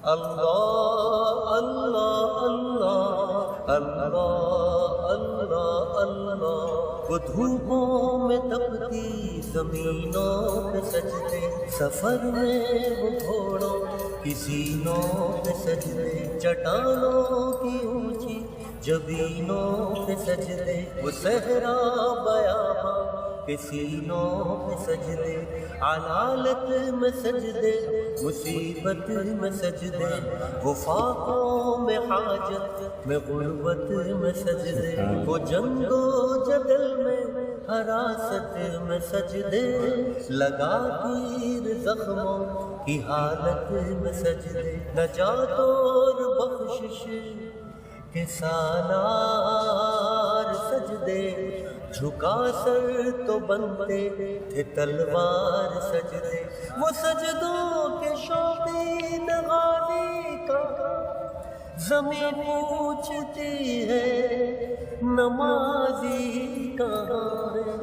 اللہ اللہ اللہ اللہ اللہ اللہ۔ وہ دھوپوں میں تپتی زمینوں پہ سجدے، سفر میں وہ گھوڑوں کی سینوں پہ سجدے، چٹانوں کی اونچی جبینوں پہ سجدے، وہ صحرا بیاباں کے سینوں پہ سجدے، علالت میں سجدے مصیبت میں سجدے، وہ فاقوں میں حاجت میں غربت میں سجدے، وہ جنگ و جدل میں حراست میں سجدے، لگا تیر زخموں کی حالت میں سجدے، نجات اور بخشش کے سالار سجدے، جھکا سر تو بنتے تھے تلوار سجدے، وہ سجدوں کے شوقین غازی کا زمین پوچھتی ہے نمازی کہاں ہے۔